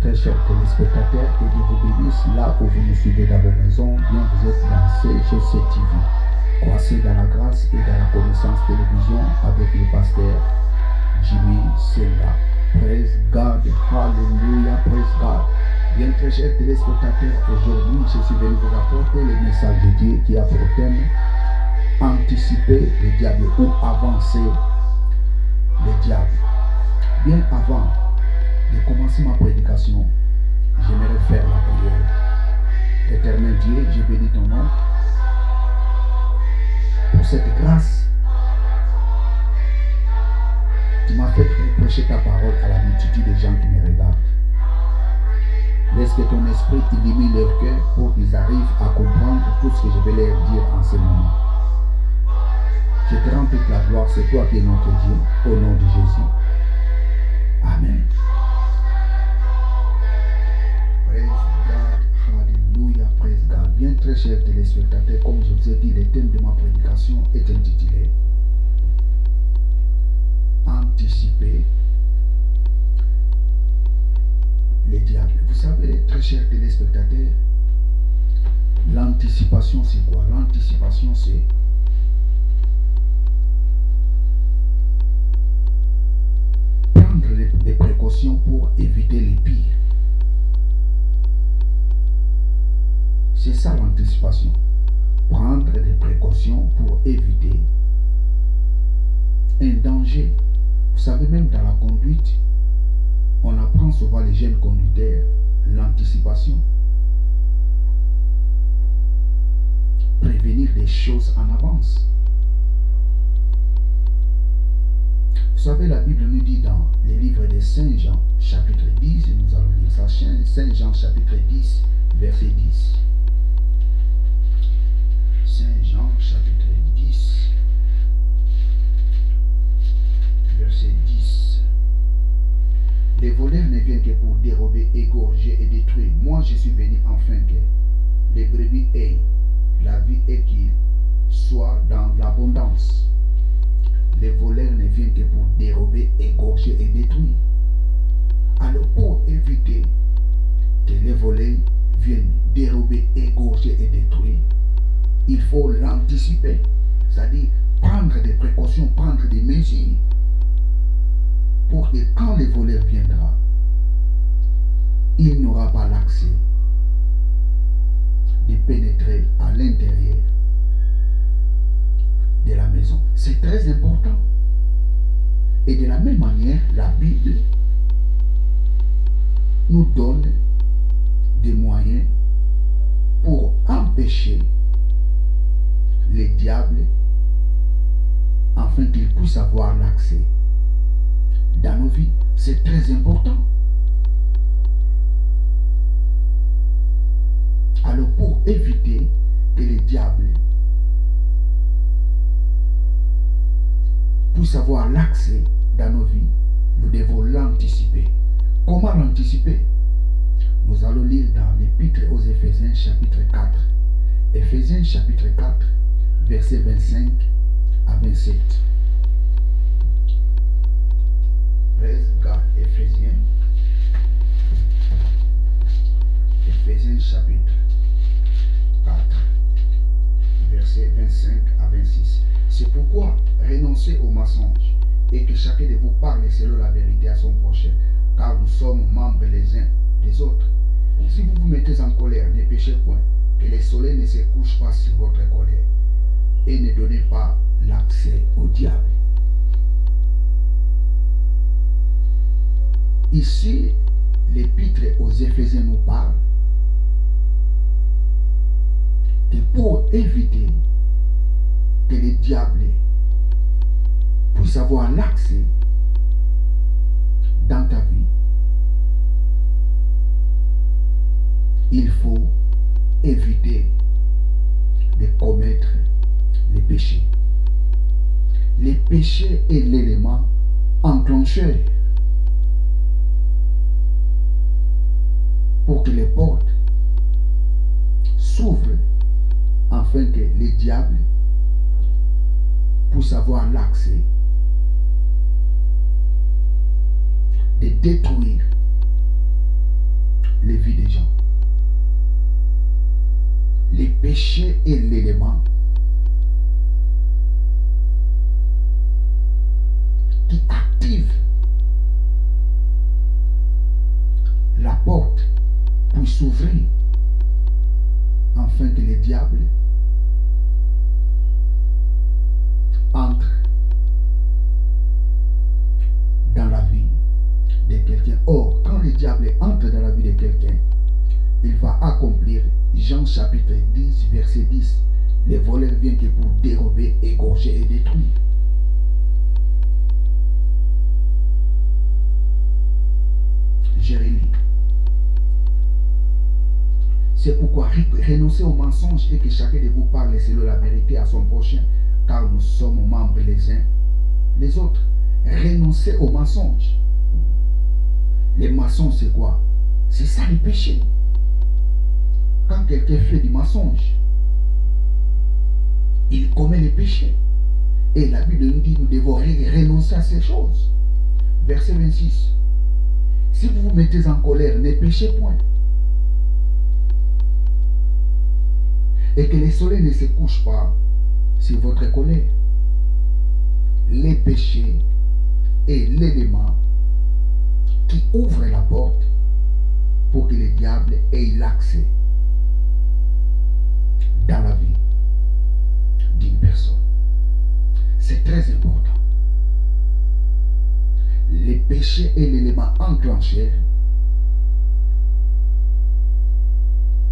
très chers téléspectateurs, que Dieu vous bénisse là où vous nous suivez dans vos maisons. Bien, vous êtes dans CGC TV. Croissez dans la grâce et dans la connaissance télévision avec le pasteur Jimmy Senga. Praise God, hallelujah, praise God. Bien, très chers téléspectateurs, aujourd'hui, je suis venu vous rapporter le message de Dieu qui a pour thème anticiper le diable ou avancer le diable. Bien avant de commencer ma prédication, j'aimerais faire la prière. Éternel Dieu, je bénis ton nom pour cette grâce. Tu m'as fait pour prêcher ta parole à la multitude de gens qui me regardent. Laisse que ton esprit illumine leur cœur pour qu'ils arrivent à comprendre tout ce que je vais leur dire en ce moment. Je te rends toute la gloire, c'est toi qui es notre Dieu, au nom de Jésus. Amen. Praise God, hallelujah, praise God. Bien, très chers téléspectateurs, comme je vous ai dit, le thème de ma prédication est intitulé anticiper le diable. Vous savez, très chers téléspectateurs, l'anticipation c'est quoi? L'anticipation c'est prendre les précautions pour éviter les pires. C'est ça l'anticipation. Prendre des précautions pour éviter un danger. Vous savez, même dans la conduite, on apprend souvent les jeunes conducteurs l'anticipation. Prévenir des choses en avance. Vous savez, la Bible nous dit dans les livres de Saint Jean, chapitre 10, nous allons lire ça, Saint Jean, chapitre 10, verset 10. Saint Jean, chapitre 10, verset 10. Les voleurs ne viennent que pour dérober, égorger et détruire. Moi, je suis venu afin que les brebis aient la vie et qu'ils soient dans l'abondance. Les voleurs ne viennent que pour dérober, égorger et détruire. Alors, pour éviter que les voleurs viennent dérober, égorger et détruire, il faut l'anticiper. C'est-à-dire prendre des précautions, prendre des mesures pour que quand le voleur viendra, il n'aura pas l'accès de pénétrer à l'intérieur de la maison. C'est très important. Et de la même manière, la Bible nous donne des moyens pour empêcher les diables afin qu'ils puissent avoir l'accès dans nos vies. C'est très important. Alors, pour éviter que les diables puissent avoir l'accès dans nos vies, nous devons l'anticiper. Comment l'anticiper? Nous allons lire dans l'Épître aux Éphésiens chapitre 4. Éphésiens chapitre 4, versets 25 à 27. Praise God. Éphésiens chapitre 4, versets 25 à 26. C'est pourquoi renoncez au mensonge et que chacun de vous parle selon la vérité à son prochain, car nous sommes membres les uns des autres. Si vous vous mettez en colère, ne péchez point, que le soleil ne se couche pas sur votre colère, et ne donnez pas l'accès au diable. Ici, l'Épître aux Éphésiens nous parle que pour éviter que les diables puissent avoir l'accès dans ta vie, il faut éviter de commettre les péchés. Les péchés est l'élément enclencheur pour que les portes s'ouvrent afin que les diables puissent avoir l'accès de détruire les vies des gens. Les péchés est l'élément qui active la porte pour s'ouvrir afin que les diables entrent dans la vie de quelqu'un. Or, quand le diable entre dans la vie de quelqu'un, il va accomplir Jean chapitre 10, verset 10. Les voleurs viennent que pour dérober, égorger et détruire. Jérémie. C'est pourquoi renoncer au mensonge et que chacun de vous parle selon la vérité à son prochain, car nous sommes membres les uns les autres. Renoncer au mensonge. Les mensonges, c'est quoi? C'est ça le péché. Quand quelqu'un fait du mensonge, il commet le péché. Et la Bible nous dit nous devons renoncer à ces choses. Verset 26. Si vous vous mettez en colère, ne péchez point. Et que le soleil ne se couche pas sur votre colère. Les péchés est l'élément qui ouvre la porte pour que le diable ait l'accès dans la vie d'une personne. C'est très important. Le péché est l'élément enclencheur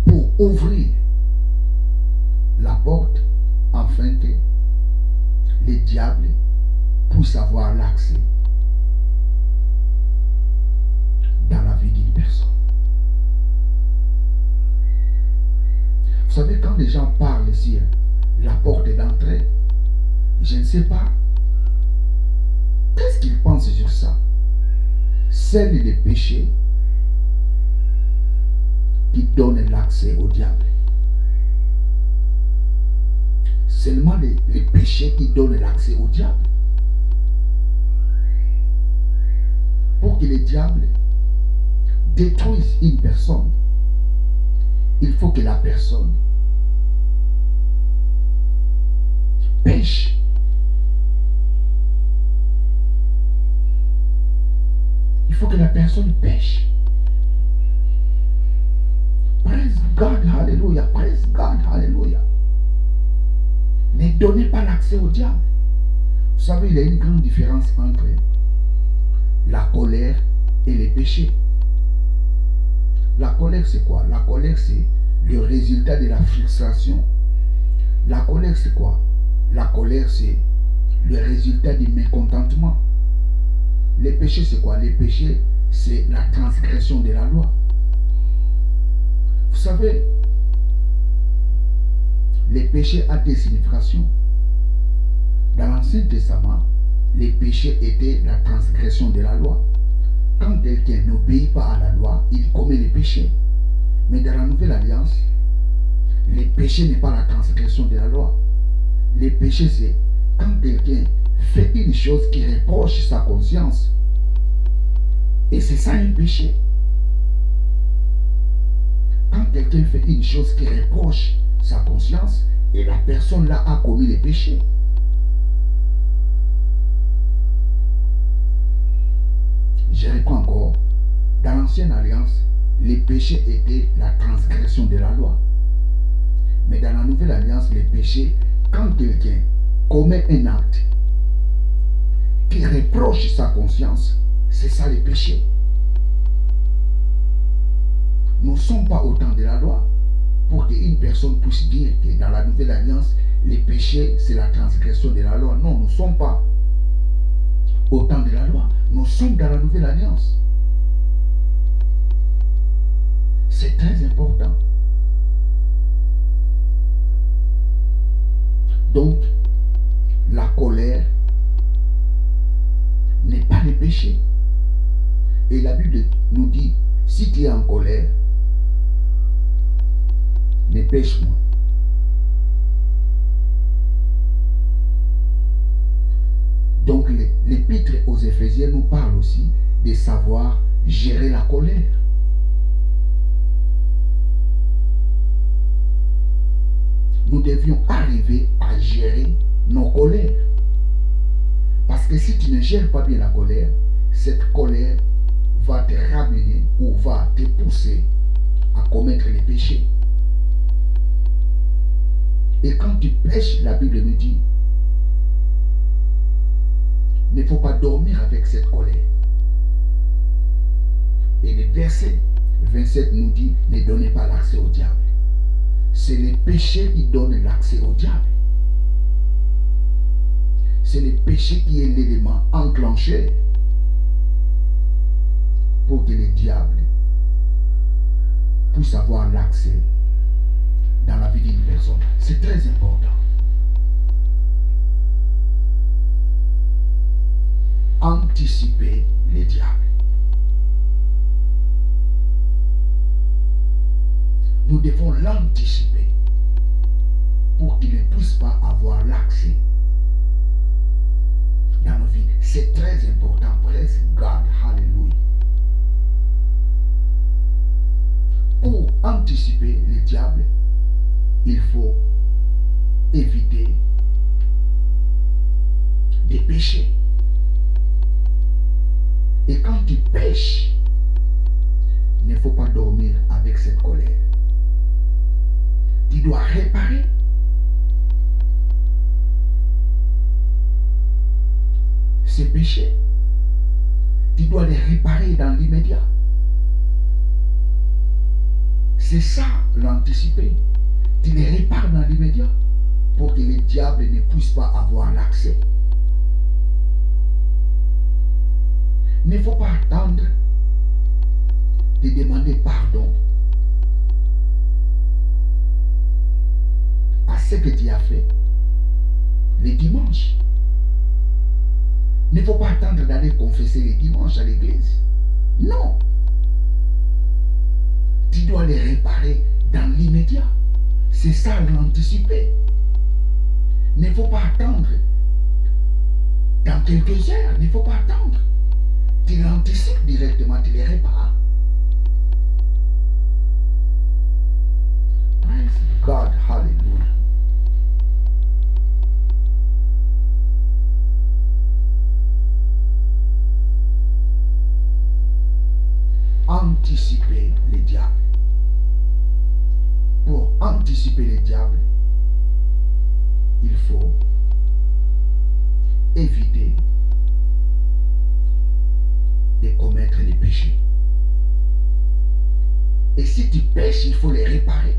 pour ouvrir la porte afin que les diables puissent avoir l'accès dans la vie d'une personne. Vous savez, quand les gens parlent sur la porte d'entrée, je ne sais pas qu'est-ce qu'ils pensent sur ça. C'est le péché qui donne l'accès au diable. Seulement les péchés qui donnent l'accès au diable. Pour que le diable détruise une personne, il faut que la personne pêche. Il faut que la personne pêche. Praise God, hallelujah. Praise God, hallelujah. Ne donnez pas l'accès au diable. Vous savez, il y a une grande différence entre la colère et les péchés. La colère, c'est quoi? La colère, c'est le résultat de la frustration. La colère, c'est quoi? La colère, c'est le résultat du mécontentement. Les péchés, c'est quoi? Les péchés, c'est la transgression de la loi. Vous savez, les péchés ont des significations. Dans l'Ancien Testament, les péchés étaient la transgression de la loi. Quand quelqu'un n'obéit pas à la loi, il commet les péchés. Mais dans la Nouvelle Alliance, les péchés n'est pas la transgression de la loi. Les péchés, c'est quand quelqu'un fait une chose qui reproche sa conscience. Et c'est ça un péché. Quand quelqu'un fait une chose qui reproche sa conscience, et la personne là a commis les péchés. Je reprends encore. Dans l'Ancienne Alliance, les péchés étaient la transgression de la loi. Mais dans la Nouvelle Alliance, les péchés, quand quelqu'un commet un acte qui reproche sa conscience, c'est ça les péchés. Nous ne sommes pas au temps de la loi pour qu'une personne puisse dire que dans la Nouvelle Alliance, les péchés, c'est la transgression de la loi. Non, nous ne sommes pas au temps de la loi. Nous sommes dans la Nouvelle Alliance. C'est très important. Donc, la colère n'est pas le péché. Et la Bible nous dit, si tu es en colère, ne pêche moins. Donc l'épître aux Éphésiens nous parle aussi de savoir gérer la colère. devions arriver à gérer nos colères. Parce que si tu ne gères pas bien la colère, cette colère va te ramener ou va te pousser à commettre les péchés. Et quand tu pêches, la Bible nous dit, il ne faut pas dormir avec cette colère. Et le verset 27 nous dit, ne donnez pas l'accès au diable. C'est le péché qui donne l'accès au diable. C'est le péché qui est l'élément enclenché pour que le diable puisse avoir l'accès dans la vie d'une personne. C'est très important. Anticiper les diables. Nous devons l'anticiper pour qu'il ne puisse pas avoir l'accès dans nos vies. C'est très important. Praise God. Hallelujah. Pour anticiper les diables, il faut éviter des péchés. Et quand tu pêches, il ne faut pas dormir avec cette colère. Tu dois réparer ces péchés. Tu dois les réparer dans l'immédiat. C'est ça l'anticiper. Tu les répares dans l'immédiat pour que les diables ne puissent pas avoir l'accès. Il ne faut pas attendre de demander pardon à ce que tu as fait les dimanches. Il ne faut pas attendre d'aller confesser les dimanches à l'église. Non. Tu dois les réparer dans l'immédiat. C'est ça l'anticiper. Il ne faut pas attendre dans quelques heures. Il ne faut pas attendre. Tu l'anticipes directement, tu les répares. Praise God, hallelujah. Anticiper les diables. Pour anticiper les diables, il faut éviter de commettre les péchés. Et si tu pêches, il faut les réparer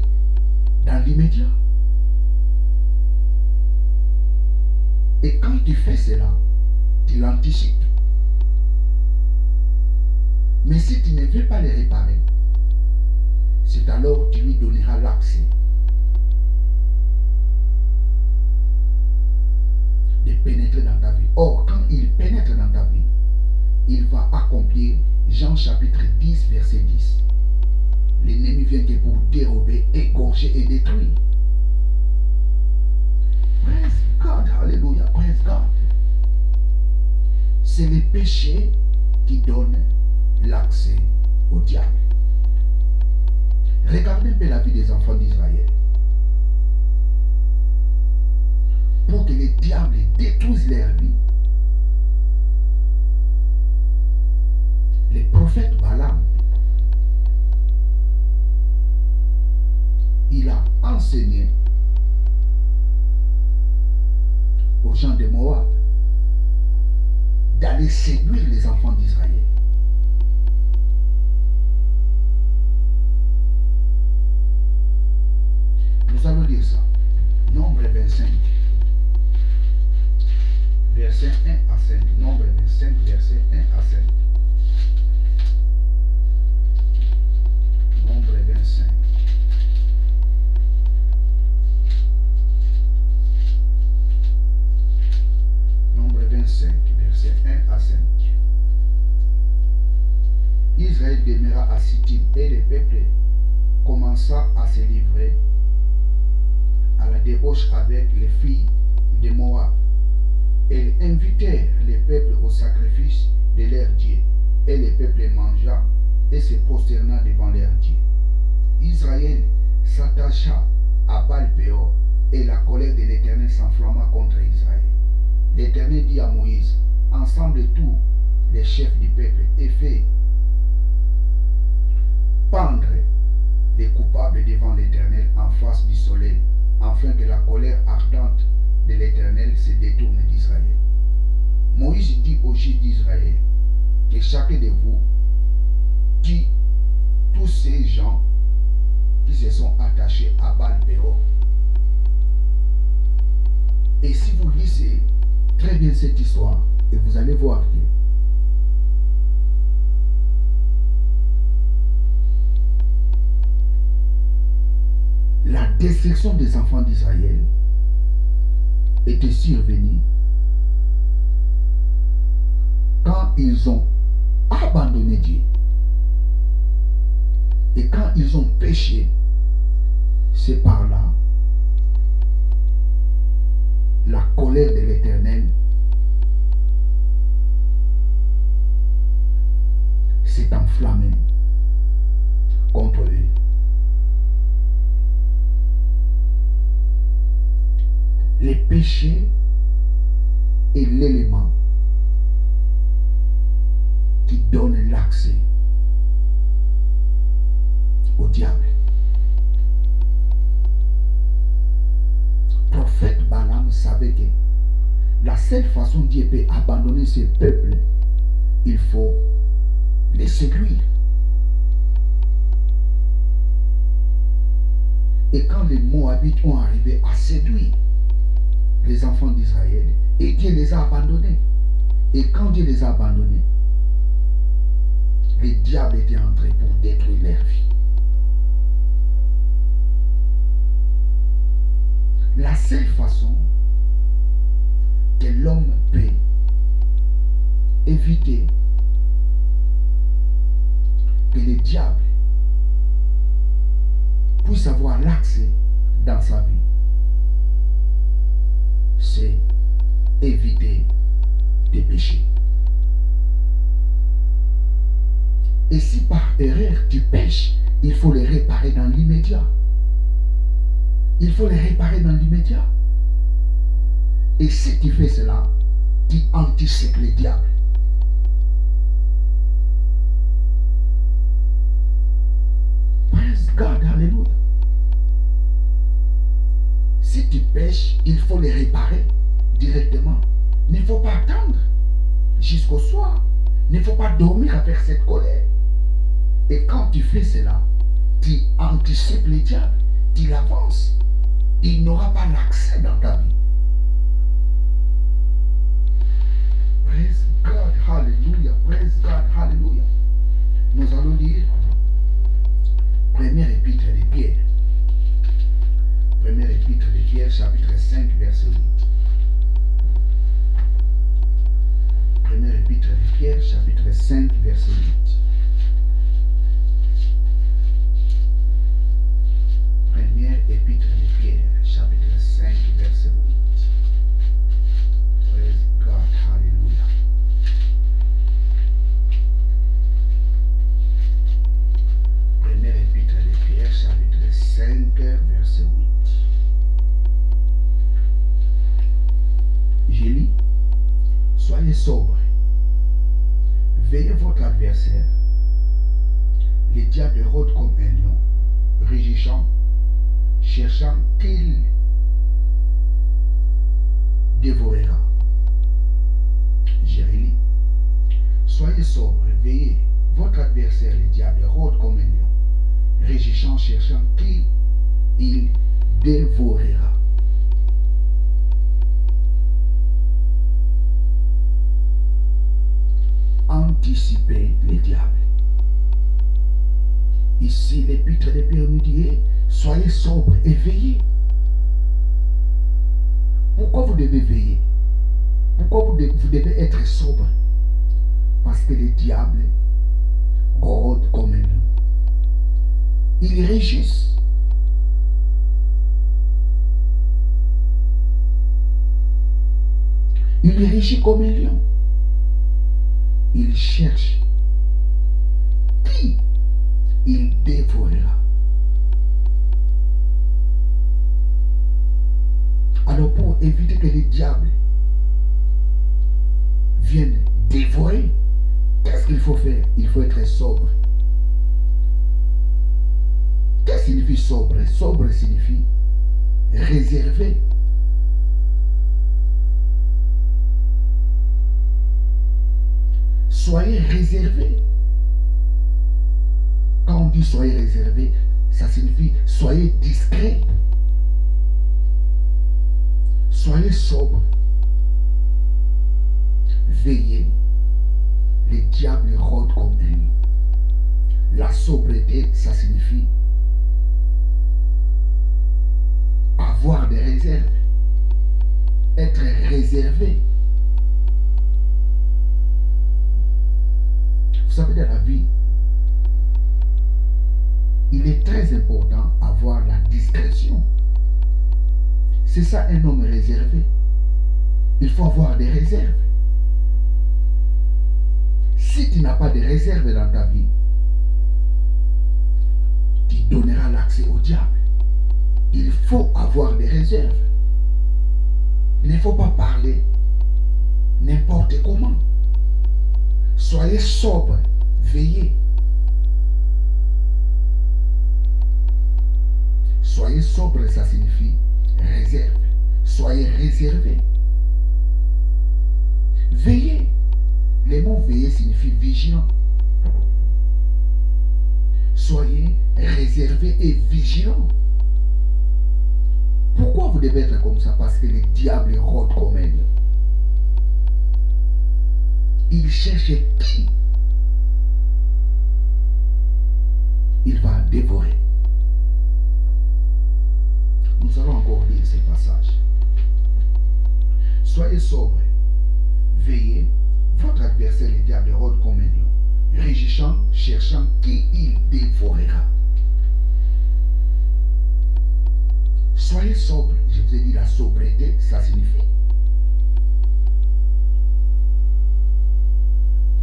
dans l'immédiat. Et quand tu fais cela, tu l'anticipes. Mais si tu ne veux pas les réparer, c'est alors que tu lui donneras l'accès de pénétrer dans ta vie. Or, quand il pénètre dans ta vie, il va accomplir Jean chapitre 10, verset 10. L'ennemi vient que pour dérober, égorger et détruire. Praise God, hallelujah, praise God. C'est le péché qui donne l'accès au diable. Regardez un peu la vie des enfants d'Israël. Pour que les diables détruisent leur vie, le prophète Balaam, il a enseigné aux gens de Moab d'aller séduire les enfants d'Israël. Nous allons lire ça. Nombre 25. Verset 1 à 5. Nombre 25, verset 1 à 5. Nombre 25. Nombre 25, verset 1 à 5. Israël demeura à Sittim et le peuple commença à se livrer à la débauche avec les filles de Moab. Elles invitèrent les peuples au sacrifice de leur Dieu, et le peuple mangea et se prosterna devant leur Dieu. Israël s'attacha à Baal-Péor Et la colère de l'Éternel s'enflamma contre Israël. L'Éternel dit à Moïse, ensemble tous les chefs du peuple et fait pendre les coupables devant l'Éternel en face du soleil, afin que la colère ardente de l'Éternel se détourne d'Israël. Moïse dit aux juges d'Israël que chacun de vous tue tous ces gens qui se sont attachés à Baal-Péor. Et si vous lisez très bien cette histoire, et vous allez voir que la destruction des enfants d'Israël était survenue quand ils ont abandonné Dieu. Et quand ils ont péché, c'est par là la colère de l'Éternel s'est enflammée contre eux. Les péchés est l'élément qui donne l'accès au diable. Le prophète Balaam savait que la seule façon dont Dieu peut abandonner ce peuple, il faut les séduire. Et quand les Moabites ont arrivé à séduire les enfants d'Israël, et Dieu les a abandonnés. Et quand Dieu les a abandonnés, le diable était entré pour détruire leur vie. La seule façon que l'homme peut éviter que le diable puisse avoir l'accès dans sa vie, c'est éviter des péchés. Et si par erreur tu pêches, il faut les réparer dans l'immédiat. Il faut les réparer dans l'immédiat. Et si tu fais cela, tu anticipes le diable. Praise God, alléluia. Si tu pêches, il faut les réparer directement. Il ne faut pas attendre jusqu'au soir. Il ne faut pas dormir avec cette colère. Et quand tu fais cela, tu anticipes le diable, tu l'avances. Il n'aura pas l'accès dans ta vie. Praise God, hallelujah. Praise God, hallelujah. Nous allons lire première épître de Pierre. Première épître de Pierre, chapitre 5, verset 8. Première épître de Pierre, chapitre 5, verset 8. Première épître de Pierre, chapitre 5, verset 8. Praise God, hallelujah. Première épître de Pierre, chapitre 5, verset 8. Je lis, soyez sobres, veillez votre adversaire. Le diable rôde comme un lion, rugissant, cherchant qu'il dévorera. Je relis, soyez sobres, veillez votre adversaire, le diable rôde comme un lion, rugissant, cherchant qui il dévorera. Anticiper les diables. Ici, l'épître de Pierre nous dit, soyez sobres et veillez. Pourquoi vous devez veiller? Pourquoi vous devez être sobre? Parce que le diable rôde comme un lion. Il rugisse. Il rugit comme un lion. Il cherche qui il dévorera. Alors pour éviter que les diables viennent dévorer, qu'est-ce qu'il faut faire? Il faut être sobre. Qu'est-ce que signifie sobre? Sobre signifie réservé. Soyez réservé. Quand on dit soyez réservé, ça signifie soyez discret. Soyez sobre. Veillez. Les diables rôdent comme un lion. La sobriété, ça signifie avoir des réserves. Être réservé. Vous savez, dans la vie, il est très important d'avoir la discrétion. C'est ça un homme réservé. Il faut avoir des réserves. Si tu n'as pas de réserves dans ta vie, tu donneras l'accès au diable. Il faut avoir des réserves. Il ne faut pas parler n'importe comment. Soyez sobre, veillez. Soyez sobre, ça signifie réserve. Soyez réservé. Veillez. Le mot veiller signifie vigilant. Soyez réservé et vigilant. Pourquoi vous devez être comme ça? Parce que le diable rôde comme un lion. Il cherche qui il va dévorer. Nous allons encore lire ce passage. Soyez sobres, veillez. Votre adversaire, le diable, rôde comme un lion, rugissant, cherchant qui il dévorera. Soyez sobre. Je vous ai dit la sobriété, ça signifie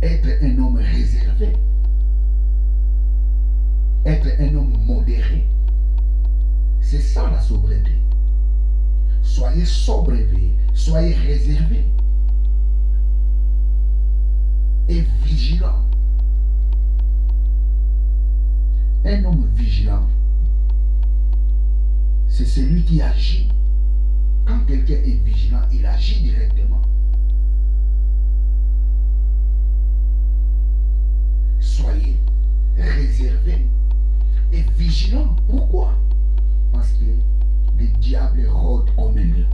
être un homme réservé, être un homme modéré. C'est ça la sobriété. Soyez sobre et veillez. Soyez réservé et vigilant. Un homme vigilant, c'est celui qui agit. Quand quelqu'un est vigilant, il agit directement. Soyez réservé et vigilant. Pourquoi? Parce que le diable rôde comme un lion.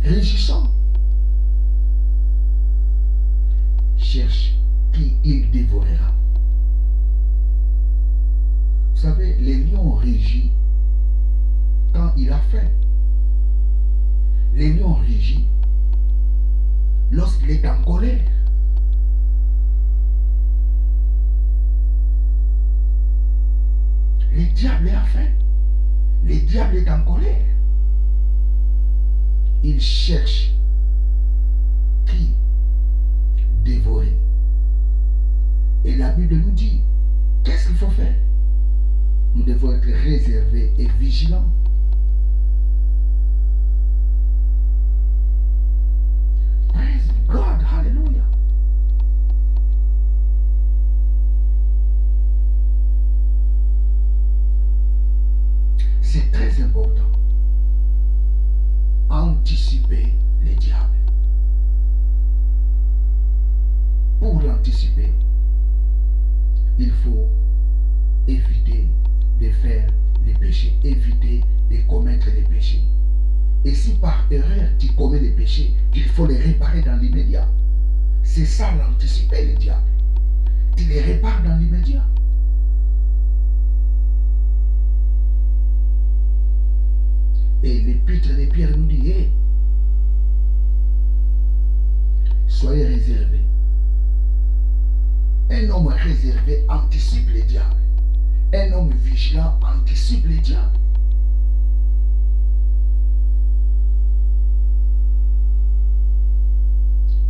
Rugissant, cherche qui il dévorera. Vous savez, les lions rugit quand il a faim. Les lions rugit lorsqu'il est en colère. Le diable a faim. Le diable est en colère. Il cherche qui dévorer. Et la Bible nous dit, qu'est-ce qu'il faut faire? Nous devons être réservés et vigilants. Praise God, hallelujah. C'est très important. Anticiper les diables. Pour l'anticiper, il faut éviter de faire les péchés, éviter de commettre les péchés. Et si par erreur tu commets les péchés, il faut les réparer dans l'immédiat. C'est ça l'anticiper les diables. Tu les répares dans l'immédiat. Et l'épître de Pierre nous dit, hey, soyez réservés. Un homme réservé anticipe les diables. Un homme vigilant anticipe les diables.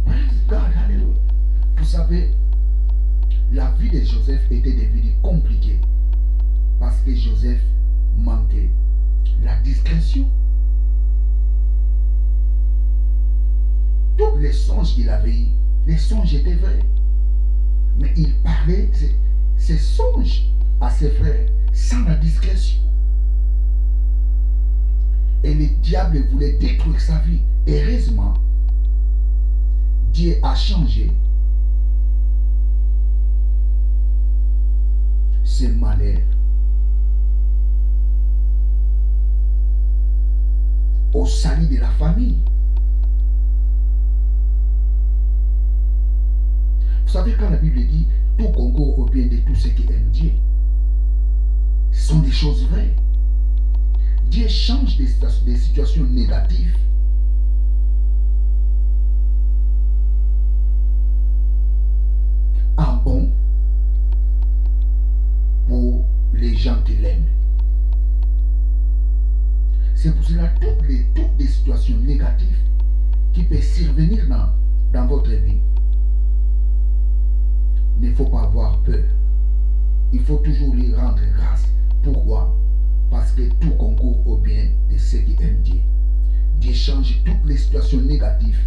Praise God, hallelujah. Vous savez, la vie de Joseph était devenue compliquée parce que Joseph manquait la discrétion. Tous les songes qu'il avait eus, les songes étaient vrais. Mais il parlait ces songes à ses frères sans la discrétion. Et le diable voulait détruire sa vie. Heureusement, Dieu a changé ce malheur au salut de la famille. Vous savez, quand la Bible dit tout concourt au bien de tous ceux qui aiment Dieu, ce sont des choses vraies. Dieu change des situations négatives en bon pour les gens qui l'aiment. C'est pour cela toutes les situations négatives qui peuvent survenir dans votre vie. Il ne faut pas avoir peur. Il faut toujours lui rendre grâce. Pourquoi? Parce que tout concourt au bien de ceux qui aiment Dieu. Dieu change toutes les situations négatives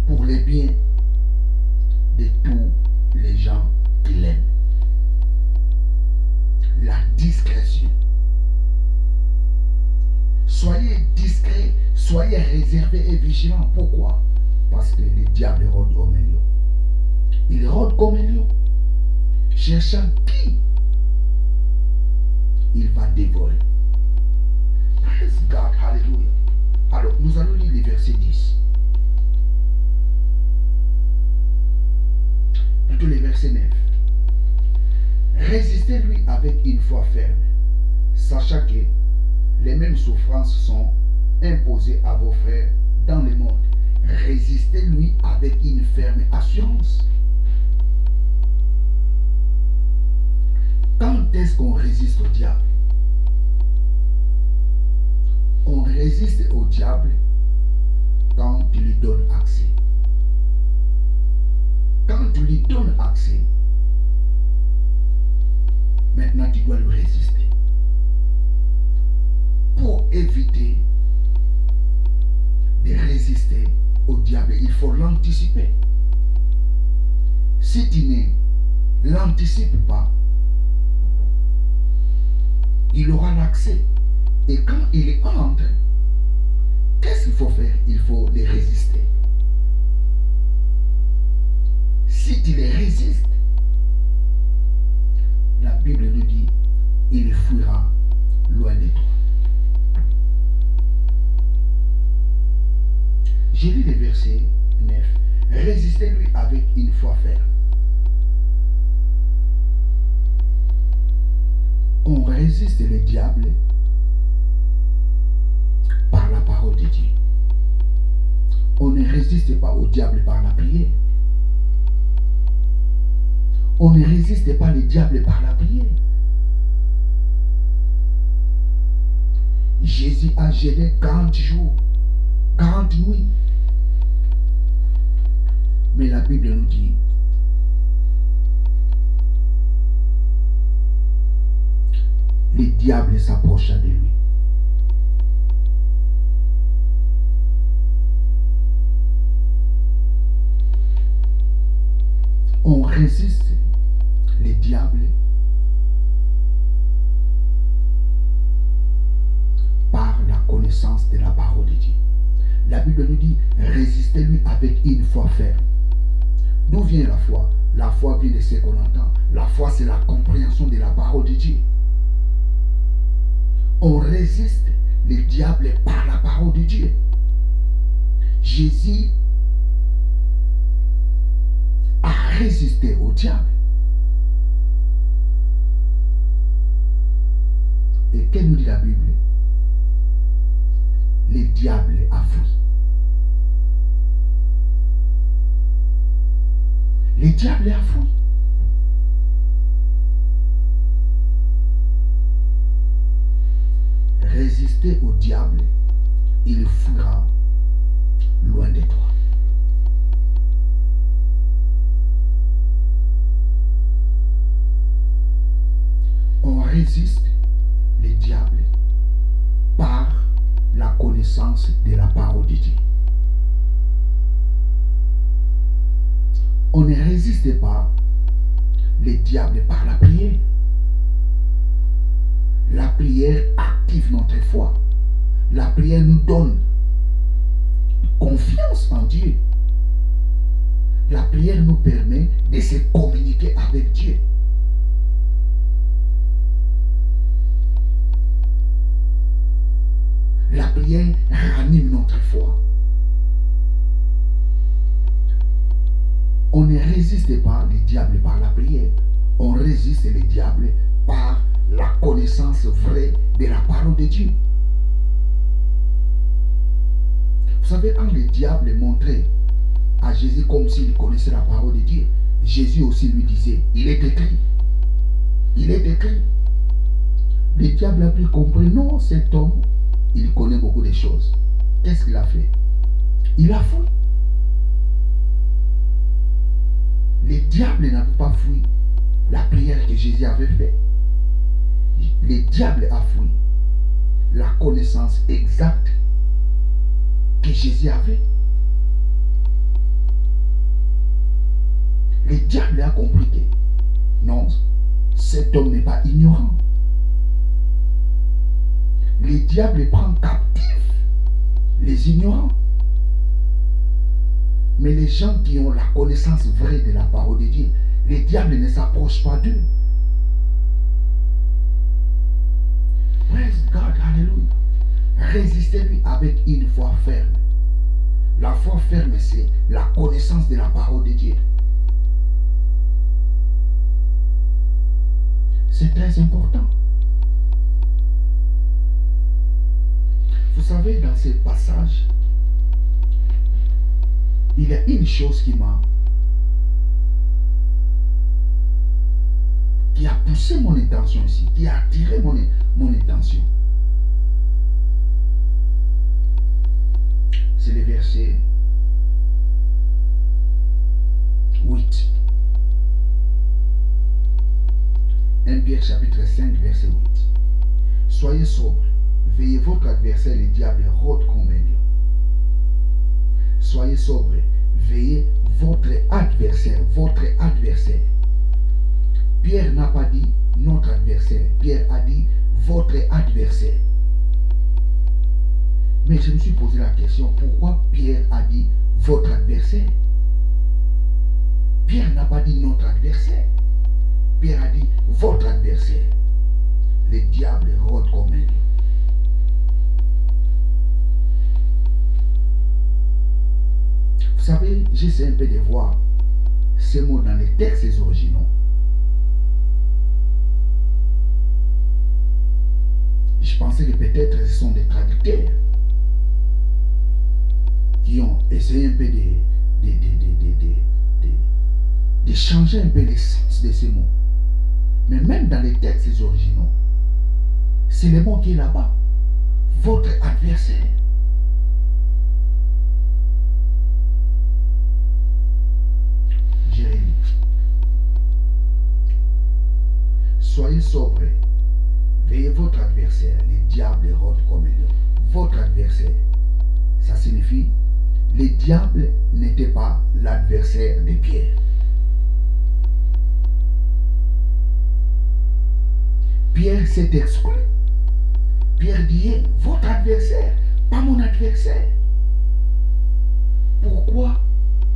pour le bien de tous les gens qui l'aiment. La discrétion. Soyez discret, soyez réservé et vigilant. Pourquoi? Parce que le diable rôde comme un lion. Il rôde comme un lion, cherchant qui il va dévorer. Praise God, hallelujah. Alors, nous allons lire les versets 10. Plutôt les versets 9. Résistez-lui avec une foi ferme, sachant que les mêmes souffrances sont imposées à vos frères dans le monde. Résistez-lui avec une ferme assurance. Quand est-ce qu'on résiste au diable? On résiste au diable quand tu lui donnes accès. Quand tu lui donnes accès, maintenant tu dois lui résister. Pour éviter de résister au diable, il faut l'anticiper. Si tu ne l'anticipes pas, il aura l'accès. Et quand il entre, qu'est-ce qu'il faut faire? Il faut les résister. Si tu les résistes, la Bible nous dit, il fuira loin de toi. J'ai lu le verset 9. Résistez-lui avec une foi ferme. On résiste le diable par la parole de Dieu. On ne résiste pas au diable par la prière. On ne résiste pas le diable par la prière. Jésus a jeûné 40 jours, 40 nuits. Mais la Bible nous dit, le diable s'approcha de lui. On résiste le diable par la connaissance de la parole de Dieu. La Bible nous dit, résistez-lui avec une foi ferme. D'où vient la foi? La foi vient de ce qu'on entend. La foi, c'est la compréhension de la parole de Dieu. On résiste le diable par la parole de Dieu. Jésus a résisté au diable. Et qu'est-ce que nous dit la Bible? Le diable a fui. Le diable a fui. Résister au diable, il fuira loin de toi. On résiste le diable par la connaissance de la parole de Dieu. On ne résiste pas le diable par la prière. La prière active notre foi. La prière nous donne confiance en Dieu. La prière nous permet de se communiquer avec Dieu. La prière ranime notre foi. On ne résiste pas le diable par la prière. On résiste le diable par la connaissance vraie de la parole de Dieu. Vous savez, quand le diable montrait à Jésus comme s'il connaissait la parole de Dieu, Jésus aussi lui disait, il est écrit. Il est écrit. Le diable a pu comprendre, non, cet homme, il connaît beaucoup de choses. Qu'est-ce qu'il a fait? Il a fui. Le diable n'a pas fui la prière que Jésus avait faite. Le diable a fui la connaissance exacte que Jésus avait. Le diable a compris que non, cet homme n'est pas ignorant. Le diable prend captif les ignorants. Mais les gens qui ont la connaissance vraie de la parole de Dieu, le diable ne s'approche pas d'eux. Praise God, alléluia. Résistez-lui avec une foi ferme. La foi ferme, c'est la connaissance de la parole de Dieu. C'est très important. Vous savez, dans ce passage, il y a une chose qui a poussé mon attention ici, qui a attiré mon attention. C'est le verset 8. 1 Pierre chapitre 5, verset 8. Soyez sobres, veillez votre adversaire, le diable rôde comme un lion. Soyez sobres, veillez votre adversaire, Pierre n'a pas dit notre adversaire, Pierre a dit votre adversaire. Mais je me suis posé la question, pourquoi Pierre a dit votre adversaire? Pierre n'a pas dit notre adversaire. Pierre a dit votre adversaire. Le diable rôde comme un lion. Vous savez, j'essaie un peu de voir ces mots dans les textes originaux. Je pensais que peut-être ce sont des traducteurs qui ont essayé un peu de changer un peu le sens de ces mots. Mais même dans les textes originaux, c'est le mot qui est là-bas. Votre adversaire. Jérémie. Soyez sobres. Veillez votre adversaire. Le diable rôde comme un lion. Votre adversaire. Ça signifie, le diable n'était pas l'adversaire de Pierre. Pierre s'est exclu. Pierre dit, votre adversaire, pas mon adversaire. Pourquoi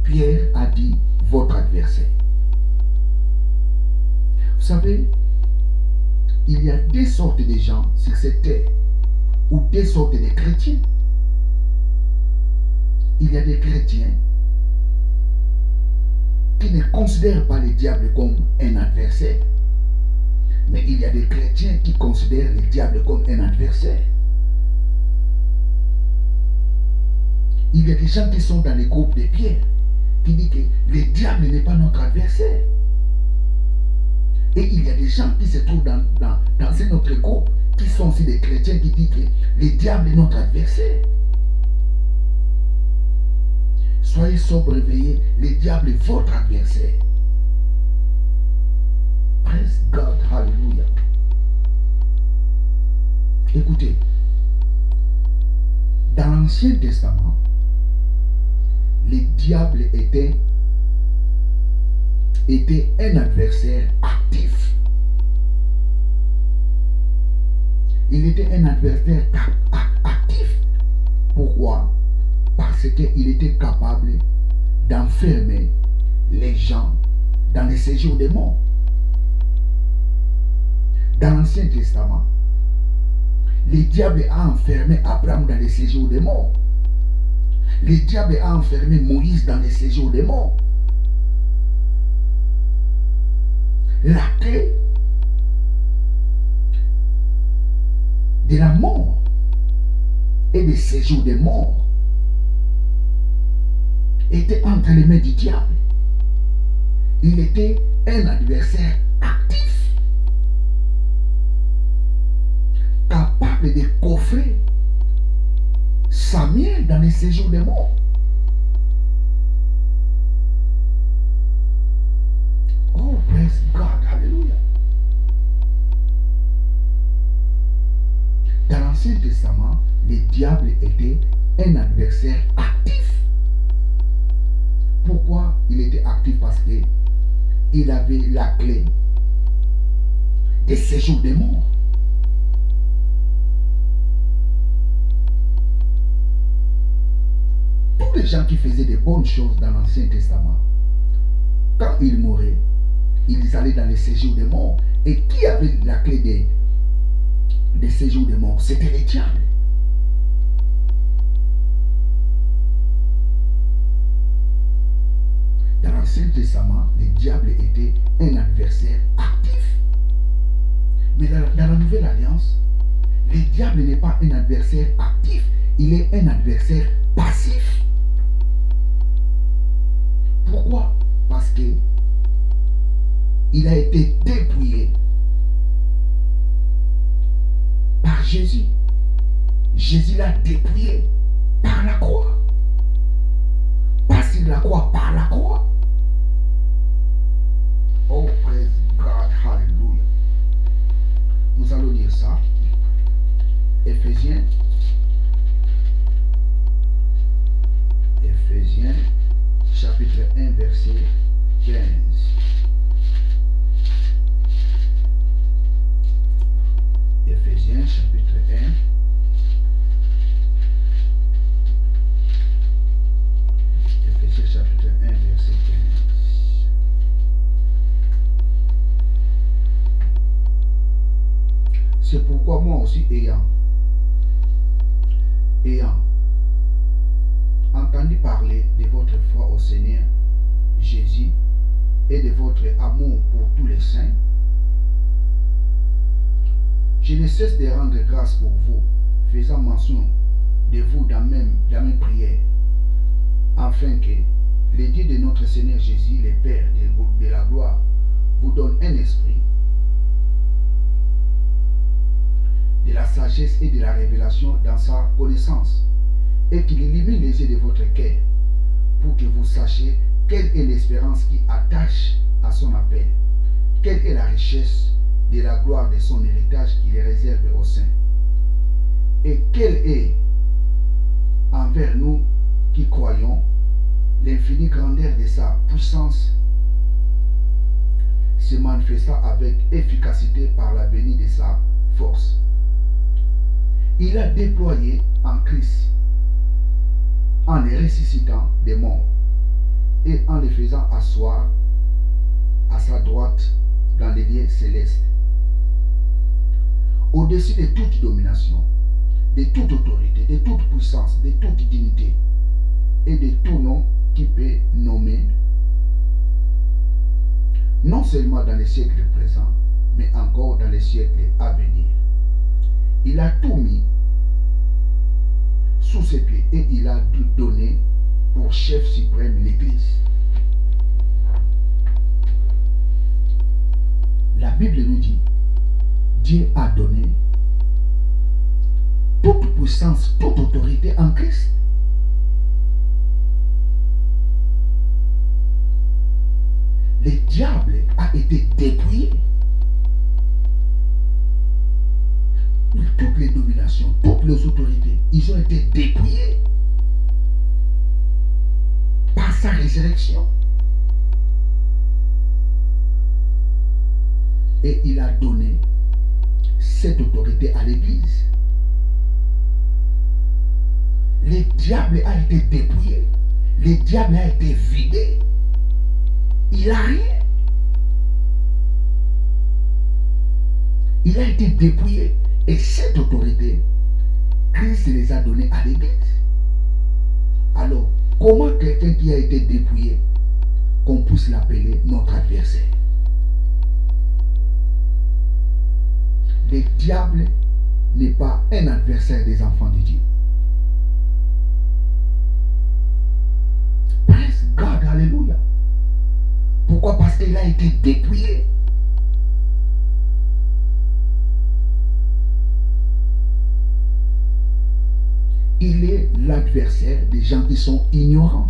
Pierre a dit votre adversaire? Vous savez, il y a deux sortes de gens sur cette terre, ou deux sortes de chrétiens. Il y a des chrétiens qui ne considèrent pas le diable comme un adversaire. Mais il y a des chrétiens qui considèrent le diable comme un adversaire. Il y a des gens qui sont dans les groupes de Pierre, qui disent que le diable n'est pas notre adversaire. Et il y a des gens qui se trouvent dans un autre groupe, qui sont aussi des chrétiens qui disent que le diable est notre adversaire. Soyez sobres, veillez, le diable est votre adversaire. Praise God, hallelujah. Écoutez, Dans l'Ancien Testament, le diable était un adversaire actif. Il était un adversaire actif. Pourquoi? Parce qu'il était capable d'enfermer les gens dans les séjours des morts. Dans l'Ancien Testament, le diable a enfermé Abraham dans les séjours des morts. Le diable a enfermé Moïse dans les séjours des morts. La clé de la mort et des séjours des morts était entre les mains du diable. Il était un adversaire actif, capable de coffrer Samuel dans les séjours des morts. Oh, praise God, hallelujah. Dans l'Ancien Testament, le diable était un adversaire actif. Pourquoi il était actif? Parce qu'il avait la clé des séjours des morts. Tous les gens qui faisaient des bonnes choses dans l'Ancien Testament, quand ils mouraient, ils allaient dans les séjours des morts. Et qui avait la clé des séjours des morts? C'était les diables. Dans l'Ancien Testament, le diable était un adversaire actif. Mais dans la Nouvelle Alliance, le diable n'est pas un adversaire actif, il est un adversaire passif. Pourquoi? Parce que il a été dépouillé par Jésus. Jésus l'a dépouillé par la croix. Pas sur la croix, par la croix. Oh, praise God, hallelujah. Nous allons lire ça. Éphésiens. Éphésiens, chapitre 1, verset 15. Éphésiens, chapitre 1. Éphésiens, chapitre 1, verset 15. C'est pourquoi moi aussi, ayant entendu parler de votre foi au Seigneur Jésus et de votre amour pour tous les saints, je ne cesse de rendre grâce pour vous, faisant mention de vous dans mes prières, afin que le Dieu de notre Seigneur Jésus, le Père de la gloire, vous donne un esprit de la sagesse et de la révélation dans sa connaissance, et qu'il illumine les yeux de votre cœur, pour que vous sachiez quelle est l'espérance qui attache à son appel, quelle est la richesse de la gloire de son héritage qu'il réserve aux saints, et quelle est envers nous qui croyons l'infinie grandeur de sa puissance se manifesta avec efficacité par la venue de sa force. Il a déployé en Christ, en les ressuscitant des morts et en les faisant asseoir à sa droite dans les lieux célestes, au-dessus de toute domination, de toute autorité, de toute puissance, de toute dignité et de tout nom qui peut nommer, non seulement dans les siècles présents, mais encore dans les siècles à venir. Il a tout mis sous ses pieds et il a tout donné pour chef suprême l'Église. La Bible nous dit, Dieu a donné toute puissance, toute autorité en Christ. Le diable a été dépouillé. toutes les dominations, toutes les autorités, ils ont été dépouillés par sa résurrection. Et il a donné cette autorité à l'Église. Le diable a été dépouillé. Le diable a été vidé. Il n'a rien. Il a été dépouillé. Et cette autorité, Christ les a donnée à l'Église. Alors, comment quelqu'un qui a été dépouillé, qu'on puisse l'appeler notre adversaire? Le diable n'est pas un adversaire des enfants de Dieu. Praise God, alléluia. Pourquoi? Parce qu'il a été dépouillé. Il est l'adversaire des gens qui sont ignorants.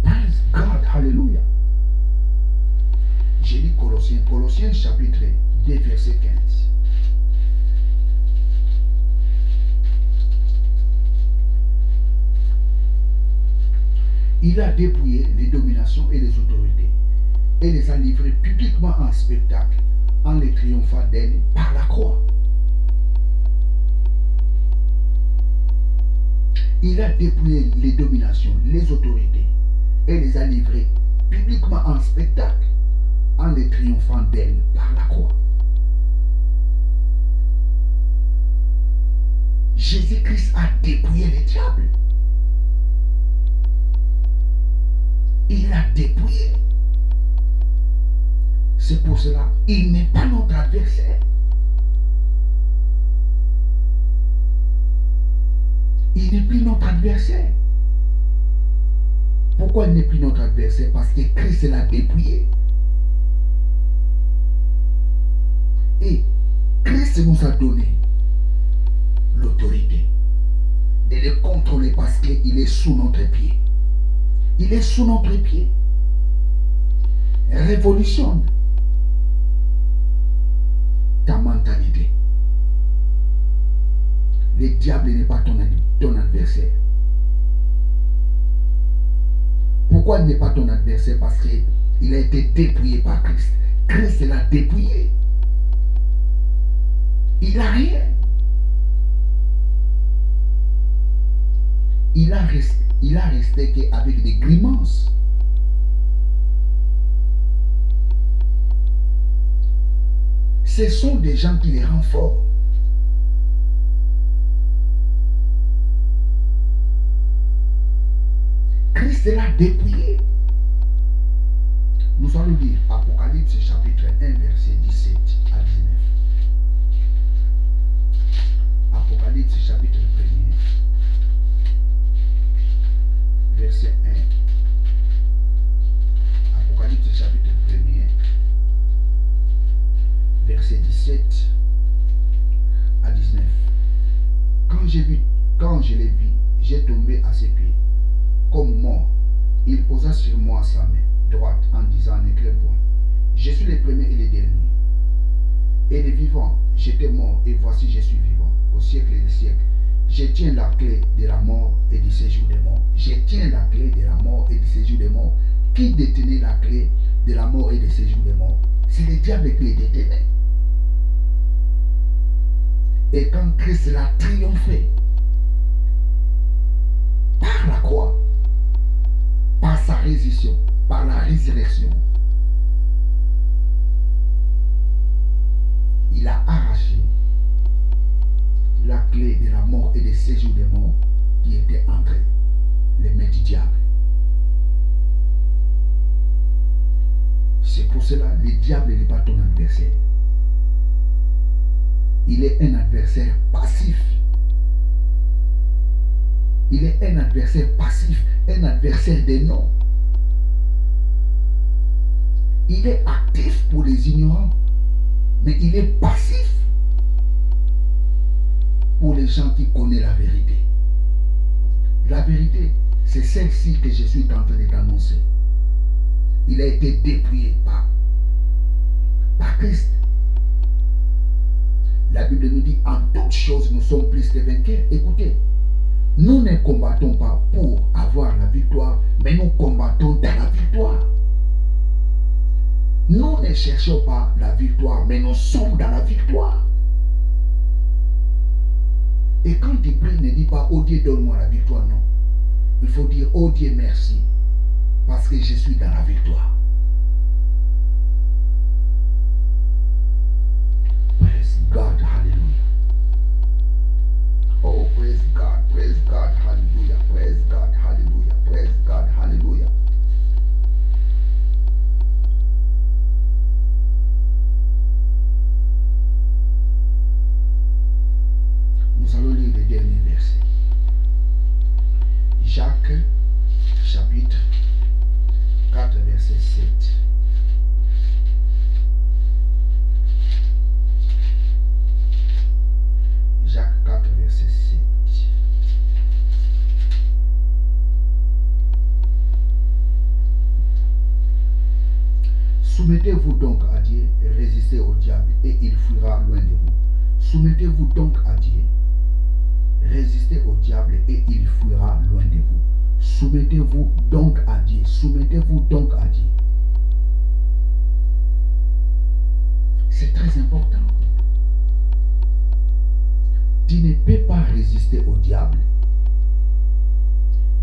Praise God, alléluia. J'ai lu Colossiens chapitre 2, verset 15. Il a dépouillé les dominations et les autorités et les a livrées publiquement en spectacle en les triomphant d'elles par la croix. Il a dépouillé les dominations, les autorités et les a livrées publiquement en spectacle en les triomphant d'elles par la croix. Jésus-Christ a dépouillé les diables. Il l'a dépouillé. C'est pour cela qu'il n'est pas notre adversaire. Il n'est plus notre adversaire. Pourquoi il n'est plus notre adversaire? Parce que Christ l'a dépouillé. Et Christ nous a donné l'autorité de le contrôler parce qu'il est sous notre pied. Il est sous notre pied. Révolutionne ta mentalité. Le diable n'est pas ton adversaire. Pourquoi il n'est pas ton adversaire? Parce qu'il a été dépouillé par Christ. Christ l'a dépouillé. Il n'a rien. Il a resté qu'avec des grimaces. Ce sont des gens qui les rendent forts. Christ l'a dépouillé. Nous allons lire Apocalypse chapitre 1 verset 17 à 19. Apocalypse chapitre 1 verset 1. Apocalypse chapitre 1 verset 17 à 19. Quand je l'ai vu, j'ai tombé à ses pieds comme mort. Il posa sur moi sa main droite en disant en écrit point: je suis le premier et le dernier. Et les vivants, j'étais mort et voici je suis vivant au siècle des siècles. Je tiens la clé de la mort et du séjour des morts. Je tiens la clé de la mort et du séjour des morts. Qui détenait la clé de la mort et du séjour des morts? C'est le diable qui les détenait. Et quand Christ l'a triomphé par la croix, par sa résurrection, par la résurrection, il a arraché la clé de la mort et des séjours des morts qui étaient entre les mains du diable. C'est pour cela que le diable n'est pas ton adversaire. Il est un adversaire passif. Il est un adversaire passif, un adversaire des noms. Il est actif pour les ignorants, mais il est passif pour les gens qui connaissent la vérité. La vérité, c'est celle-ci que je suis en train de t'annoncer. Il a été dépouillé par par Christ. La Bible nous dit, en toutes choses, nous sommes plus que vainqueurs. Écoutez, nous ne combattons pas pour avoir la victoire, mais nous combattons dans la victoire. Nous ne cherchons pas la victoire, mais nous sommes dans la victoire. Et quand tu pries, ne dis pas, oh Dieu, donne-moi la victoire, non. Il faut dire, oh Dieu, merci, parce que je suis dans la victoire. Praise God, hallelujah. Oh, praise God, hallelujah, praise God, hallelujah, praise God, hallelujah. Nous allons lire le dernier verset. Jacques, chapitre 4, verset 7. Jacques 4, verset 7. Soumettez-vous donc à Dieu et résistez au diable et il fuira loin de vous. Soumettez-vous donc à Dieu. Résistez au diable et il fuira loin de vous. Soumettez-vous donc à Dieu. Soumettez-vous donc à Dieu. C'est très important. Tu ne peux pas résister au diable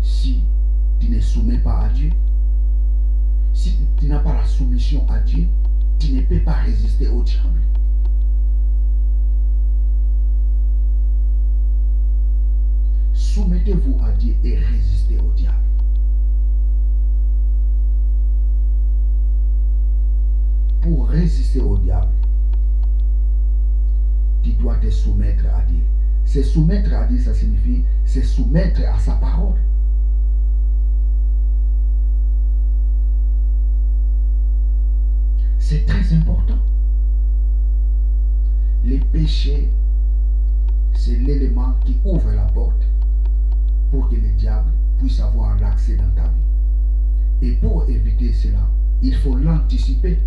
si tu ne soumets pas à Dieu. Si tu n'as pas la soumission à Dieu, tu ne peux pas résister au diable. Soumettez-vous à Dieu et résistez au diable. Pour résister au diable, tu dois te soumettre à Dieu. Se soumettre à Dieu, ça signifie se soumettre à sa parole. C'est très important. Les péchés, c'est l'élément qui ouvre la porte pour que le diable puisse avoir l'accès dans ta vie. Et pour éviter cela, il faut l'anticiper.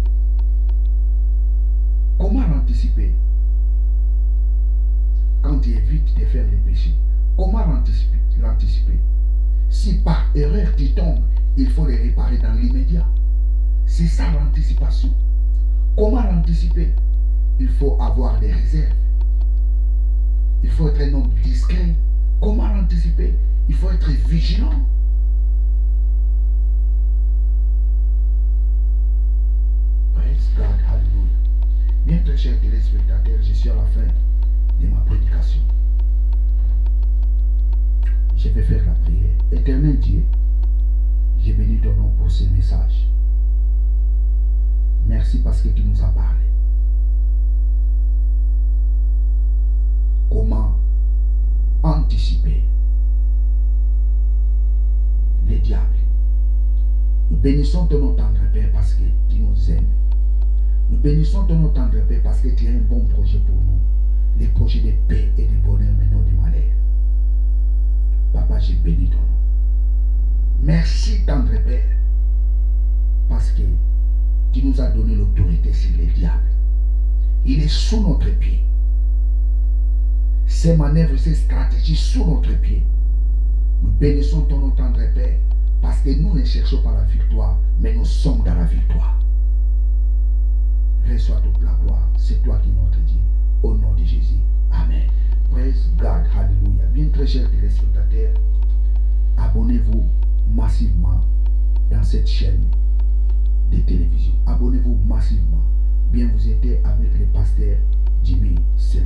Comment l'anticiper? Quand tu évites de faire les péchés, comment l'anticiper? Si par erreur tu tombes, il faut les réparer dans l'immédiat. C'est ça l'anticipation. Comment l'anticiper? Il faut avoir des réserves. Il faut être un homme discret. Comment l'anticiper? Il faut être vigilant. Praise God, hallelujah. Bien très chers téléspectateurs, je suis à la fin de ma prédication. Je vais faire la prière. Éternel Dieu, je bénis ton nom pour ce message. Merci parce que tu nous as parlé. Comment anticiper les diables. Nous bénissons ton nom tendre Père parce que tu nous aimes. Nous bénissons ton nom tendre Père parce que tu as un bon projet pour nous. Les projets de paix et de bonheur, mais non du malheur. Papa, j'ai béni ton nom. Merci tendre Père parce que tu nous as donné l'autorité sur les diables. Il est sous notre pied. Ces manœuvres, ces stratégies sous notre pied. Nous bénissons ton nom tendre Père parce que nous ne cherchons pas la victoire, mais nous sommes dans la victoire. Reçois toute la gloire. C'est toi qui es notre Dieu. Au nom de Jésus. Amen. Praise God. Hallelujah. Bien très chers téléspectateurs, abonnez-vous massivement dans cette chaîne de télévision. Abonnez-vous massivement. Bien, vous êtes avec le pasteur Jimmy Seul.